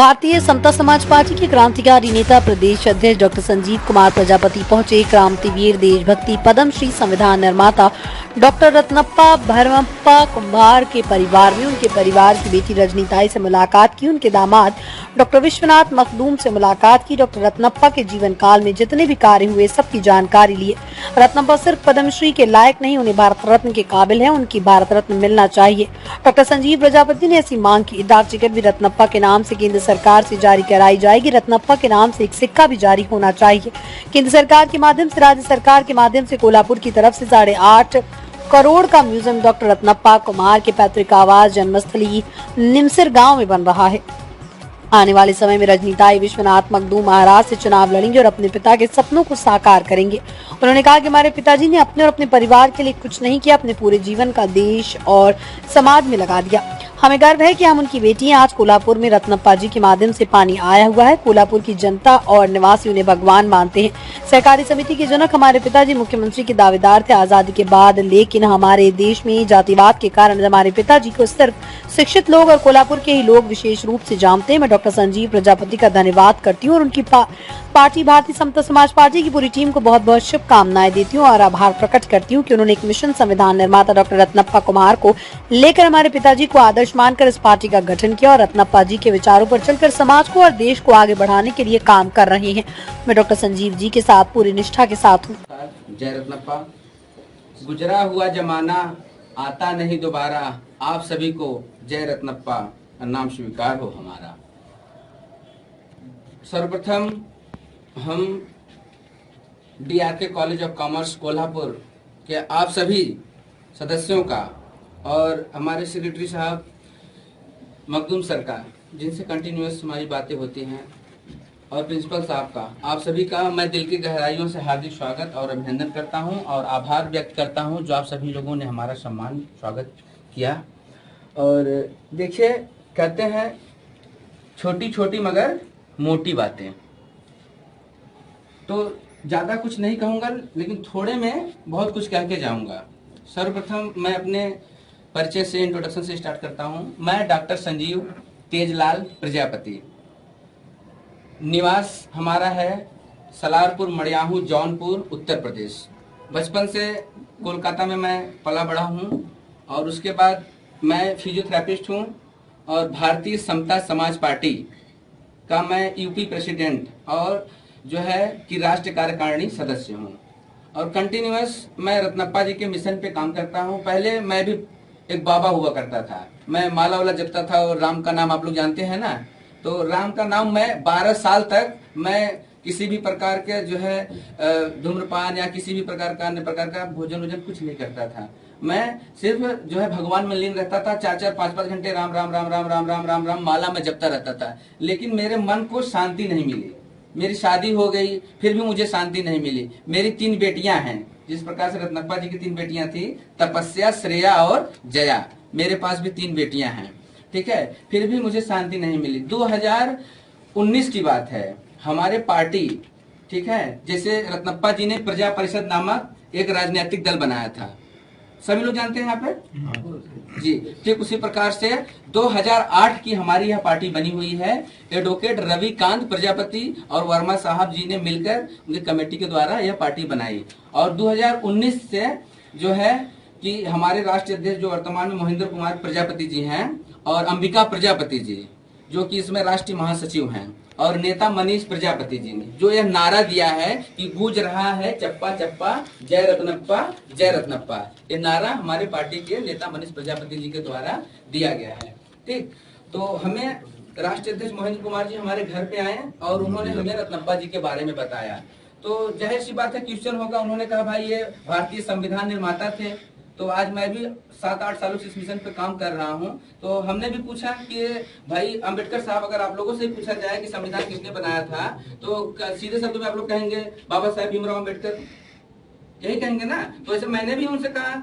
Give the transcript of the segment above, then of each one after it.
भारतीय समता समाज पार्टी के क्रांतिकारी नेता प्रदेश अध्यक्ष डॉक्टर संजीव कुमार प्रजापति पहुंचे। क्रांतिवीर, देशभक्ति, पद्मश्री, संविधान निर्माता डॉक्टर रत्नप्पा भरमप्पा कुमार के परिवार में उनके परिवार की बेटी रजनीताई से मुलाकात की। उनके दामाद डॉक्टर विश्वनाथ मखदूम से मुलाकात की। डॉक्टर रत्नप्पा के जीवन काल में जितने भी कार्य हुए सबकी जानकारी लिए। रत्नप्पा सिर्फ पद्मश्री के लायक नहीं, उन्हें भारत रत्न के काबिल है, उनकी भारत रत्न मिलना चाहिए। डॉक्टर संजीव प्रजापति ने ऐसी मांग की। डाक टिकट भी रत्नप्पा के नाम से केंद्र सरकार से जारी कराई जाएगी। रत्नप्पा के नाम से एक सिक्का भी जारी होना चाहिए। केंद्र सरकार के माध्यम से, राज्य सरकार के माध्यम से कोल्हापुर की तरफ से 8.5 करोड़ का म्यूजियम डॉक्टर रत्नप्पा कुमार के पैतृक आवास जन्मस्थली निमसिर गांव में बन रहा है। आने वाले समय में रजनीताई विश्वनाथ मखदूम महाराज से चुनाव लड़ेंगे और अपने पिता के सपनों को साकार करेंगे। उन्होंने कहा कि हमारे पिताजी ने अपने और अपने परिवार के लिए कुछ नहीं किया, अपने पूरे जीवन का देश और समाज में लगा दिया। हमें गर्व है कि हम उनकी बेटी हैं। आज कोल्हापुर में रत्नप्पा जी के माध्यम से पानी आया हुआ है। कोल्हापुर की जनता और निवासी उन्हें भगवान मानते हैं। सहकारी समिति के जनक हमारे पिताजी मुख्यमंत्री के दावेदार थे आजादी के बाद, लेकिन हमारे देश में जातिवाद के कारण हमारे पिताजी को सिर्फ शिक्षित लोग और कोल्हापुर के ही लोग विशेष रूप से जानते हैं। मैं डॉक्टर संजीव प्रजापति का धन्यवाद करती हूँ और उनकी पार्टी भारतीय समता समाज पार्टी की पूरी टीम को बहुत बहुत शुभकामनाएं देती हूँ और आभार प्रकट करती हूँ कि उन्होंने एक मिशन संविधान निर्माता डॉक्टर रत्नप्पा कुमार को लेकर हमारे पिताजी को आदर्श मानकर इस पार्टी का गठन किया और रत्नप्पा जी के विचारों पर चलकर समाज को और देश को आगे बढ़ाने के लिए काम कर रहे हैं। मैं डॉक्टर संजीव जी के साथ पूरी निष्ठा के साथ हूँ। जय रत्नप्पा। गुजरा हुआ जमाना आता नहीं दोबारा, आप सभी को जय रत्नप्पा नाम स्वीकार हो हमारा। सर्वप्रथम हम DRK college of commerce Kolhapur के आप सभी सदस्यों का और हमारे सेक्रेटरी साहब मखदूम सर का, जिनसे कंटिन्यूअस हमारी बातें होती हैं, और प्रिंसिपल साहब का, आप सभी का मैं दिल की गहराइयों से हार्दिक स्वागत और अभिनंदन करता हूं और आभार व्यक्त करता हूं जो आप सभी लोगों ने हमारा सम्मान स्वागत किया। और देखिए, कहते हैं छोटी छोटी मगर मोटी बातें, तो ज़्यादा कुछ नहीं कहूँगा, लेकिन थोड़े में बहुत कुछ कह के जाऊँगा। सर्वप्रथम मैं अपने परिचय से, इंट्रोडक्शन से स्टार्ट करता हूँ। मैं डॉक्टर संजीव तेजलाल प्रजापति, निवास हमारा है सलारपुर मड़ियाहू जौनपुर उत्तर प्रदेश। बचपन से कोलकाता में मैं पला बड़ा हूँ और उसके बाद मैं फिजियोथेरेपिस्ट हूँ और भारतीय समता समाज पार्टी का मैं यूपी प्रेसिडेंट और जो है कि राष्ट्रीय कार्यकारिणी सदस्य हूँ और कंटिन्यूअस मैं रत्नप्पा जी के मिशन पे काम करता हूँ। पहले मैं भी एक बाबा हुआ करता था, मैं माला वाला जपता था और राम का नाम आप लोग जानते हैं ना, तो राम का नाम मैं 12 साल तक मैं किसी भी प्रकार के जो है धूम्रपान या किसी भी प्रकार का अन्य प्रकार का भोजन कुछ नहीं करता था। मैं सिर्फ जो है भगवान में लीन रहता था। 4-4, 5-5 घंटे राम राम राम राम राम राम राम राम माला में जपता रहता था, लेकिन मेरे मन को शांति नहीं मिली। मेरी शादी हो गई, फिर भी मुझे शांति नहीं मिली। मेरी 3 बेटियां हैं, जिस प्रकार से रत्नप्पा जी की 3 बेटियां थी, तपस्या, श्रेया और जया। मेरे पास भी 3 बेटियां हैं, ठीक है, फिर भी मुझे शांति नहीं मिली। 2019 की बात है, हमारे पार्टी, ठीक है, जैसे रत्नप्पा जी ने प्रजा परिषद नामक एक राजनीतिक दल बनाया था, सभी लोग जानते हैं यहाँ पे जी। ठीक उसी प्रकार से 2008 की हमारी यह पार्टी बनी हुई है। एडवोकेट रविकांत प्रजापति और वर्मा साहब जी ने मिलकर उनकी कमेटी के द्वारा यह पार्टी बनाई और 2019 से जो है कि हमारे राष्ट्रीय अध्यक्ष जो वर्तमान में महेंद्र कुमार प्रजापति जी हैं और अंबिका प्रजापति जी जो कि इसमें राष्ट्रीय महासचिव हैं, और नेता मनीष प्रजापति जी ने जो यह नारा दिया है कि गूंज रहा है चप्पा चप्पा जय रत्नप्पा जय रत्नप्पा, ये नारा हमारे पार्टी के नेता मनीष प्रजापति जी के द्वारा दिया गया है। ठीक, तो हमें राष्ट्रीय अध्यक्ष महेंद्र कुमार जी हमारे घर पे आए और उन्होंने हमें रत्नप्पा जी के बारे में बताया। तो जाहिर सी बात है क्वेश्चन होगा, उन्होंने कहा भाई ये भारतीय संविधान निर्माता थे, तो आज मैं भी 7-8 सालों से इस मिशन पे काम कर रहा हूं। तो हमने भी पूछा कि भाई अम्बेडकर साहब, अगर आप लोगों से पूछा जाए कि संविधान किसने बनाया था, तो सीधे शब्दों में आप लोग कहेंगे बाबा साहेब भीमराव अम्बेडकर, यही कहेंगे ना। तो ऐसे मैंने भी उनसे कहा,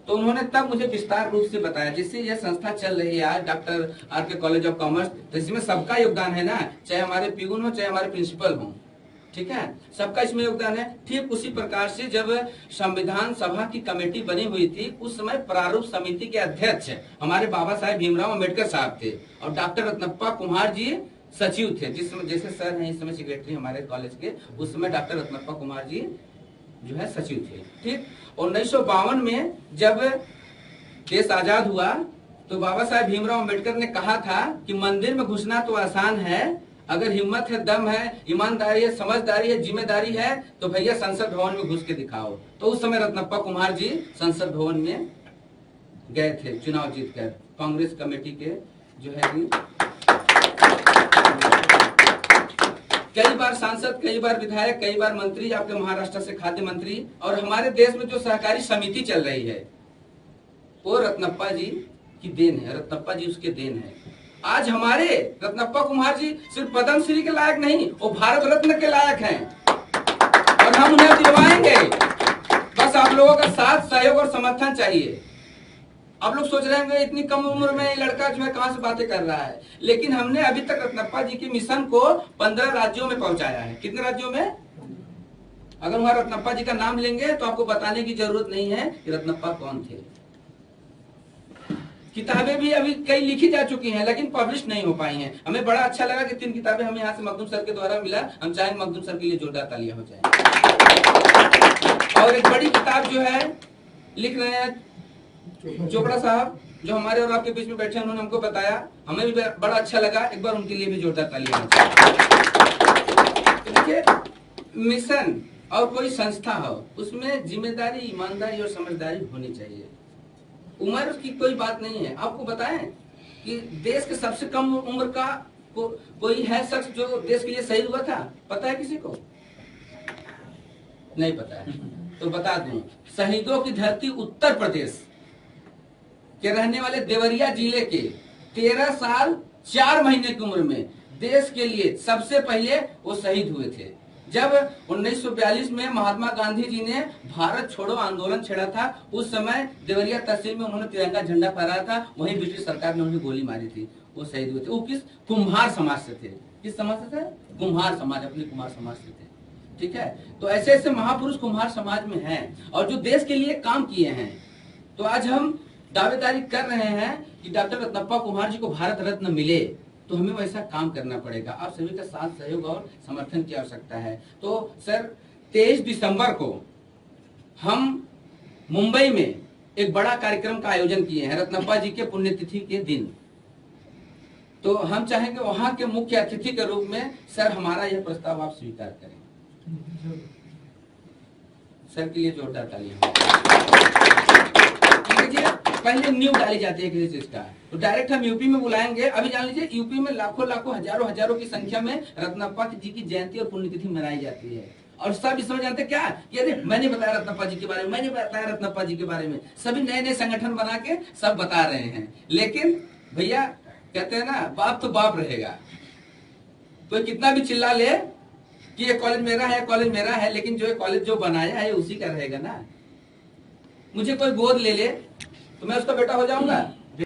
तो उन्होंने तब मुझे विस्तार रूप से बताया। जिससे यह संस्था चल रही है आज, doctor RK college of commerce, तो इसमें सबका योगदान है ना, चाहे हमारे प्यून हो चाहे हमारे प्रिंसिपल हो, ठीक है, सबका इसमें योगदान है। ठीक उसी प्रकार से जब संविधान सभा की कमेटी बनी हुई थी, उस समय प्रारूप समिति के अध्यक्ष हमारे बाबा साहेब भीमराव अम्बेडकर साहब थे और डॉक्टर रत्नप्पा कुमार जी सचिव थे। जिस समय जैसे सर हैं इस समय सेक्रेटरी हमारे कॉलेज के, उस समय डॉक्टर रत्नप्पा कुमार जी जो है सचिव थे। ठीक, 1952 में जब देश आजाद हुआ तो बाबा साहेब भीमराव अंबेडकर ने कहा था कि मंदिर में घुसना तो आसान है, अगर हिम्मत है, दम है, ईमानदारी है, समझदारी है, जिम्मेदारी है तो भैया संसद भवन में घुस के दिखाओ। तो उस समय रत्नप्पा कुमार जी संसद भवन में गए थे चुनाव जीतकर, कांग्रेस कमेटी के जो है कई बार सांसद, कई बार विधायक, कई बार मंत्री, आपके महाराष्ट्र से खाद्य मंत्री। और हमारे देश में जो सहकारी समिति चल रही है वो रत्नप्पा जी की देन है, रत्नप्पा जी उसके देन है। आज हमारे रत्नप्पा कुमार जी सिर्फ पद्म श्री के लायक नहीं, वो भारत रत्न के लायक हैं और हम उन्हें दिलवाएंगे। बस आप लोगों का साथ, सहयोग और समर्थन चाहिए। आप लोग सोच रहे होंगे इतनी कम उम्र में लड़का जो है कहां से बातें कर रहा है, लेकिन हमने अभी तक रत्नप्पा जी के मिशन को 15 राज्यों में पहुंचाया है। कितने राज्यों में? अगर वहां रत्नप्पा जी का नाम लेंगे तो आपको बताने की जरूरत नहीं है कि रत्नप्पा कौन थे। किताबें भी अभी कई लिखी जा चुकी हैं लेकिन पब्लिश नहीं हो पाई हैं। हमें बड़ा अच्छा लगा कि 3 किताबें हमें यहाँ से मखदूम सर के द्वारा मिला। हम चाहेंगे मखदूम सर के लिए जोरदार तालियां हो जाए। और एक बड़ी किताब जो है लिख रहे हैं चोपड़ा साहब, जो हमारे और आपके बीच में बैठे हैं, उन्होंने हमको बताया, हमें भी बड़ा अच्छा लगा। एक बार उनके लिए भी जोरदार तालियां हो जाए। देखिए, मिशन और कोई संस्था हो उसमें जिम्मेदारी, ईमानदारी और समझदारी होनी चाहिए। उम्र की कोई बात नहीं है। आपको बताएं कि देश के सबसे कम उम्र का कोई है शख्स जो देश के लिए शहीद हुआ था? पता है किसी को? नहीं पता है तो बता दूं, शहीदों की धरती उत्तर प्रदेश के रहने वाले देवरिया जिले के 13 साल 4 महीने की उम्र में देश के लिए सबसे पहले वो शहीद हुए थे। जब 1942 में महात्मा गांधी जी ने भारत छोड़ो आंदोलन छेड़ा था, उस समय देवरिया तहसील में उन्होंने तिरंगा झंडा फहराया था, वहीं ब्रिटिश सरकार ने उन्हें गोली मारी थी, वो शहीद हुए थे। वो किस कुम्हार समाज से थे? किस समाज से थे? कुम्हार समाज, अपने कुम्हार समाज से थे। ठीक है, तो ऐसे ऐसे महापुरुष कुम्हार समाज में हैं और जो देश के लिए काम किए हैं। तो आज हम दावेदारी कर रहे हैं कि डॉक्टर रत्नप्पा कुमार जी को भारत रत्न मिले, तो हमें वैसा काम करना पड़ेगा। आप सभी का साथ, सहयोग और समर्थन की आवश्यकता है। तो सर 23 दिसंबर को हम मुंबई में एक बड़ा कार्यक्रम का आयोजन किए हैं रत्नप्पा जी के पुण्यतिथि के दिन। तो हम चाहेंगे वहां के मुख्य अतिथि के रूप में सर हमारा यह प्रस्ताव आप स्वीकार करें। सर के लिए जोरदार तालियां। पहले न्यू डाली जाती है किसी चीज का, तो डायरेक्ट हम यूपी में बुलाएंगे। अभी जान लीजिए यूपी में लाखों लाखों हजारों की संख्या में रत्नप्पा जी की जयंती और पुण्यतिथि मनाई जाती है। और सब इस समय जानते क्या, ये मैंने बताया रत्नप्पा जी के बारे में, मैंने बताया रत्नप्पा जी के बारे में। सभी नए नए संगठन बना के सब बता रहे हैं, लेकिन भैया कहते हैं ना, बाप तो बाप रहेगा। कोई कितना भी चिल्ला ले कि ये कॉलेज मेरा है, कॉलेज मेरा है, लेकिन जो कॉलेज जो बनाया है उसी का रहेगा ना। मुझे कोई गोद ले ले तो मैं उसका बेटा हो जाऊंगा?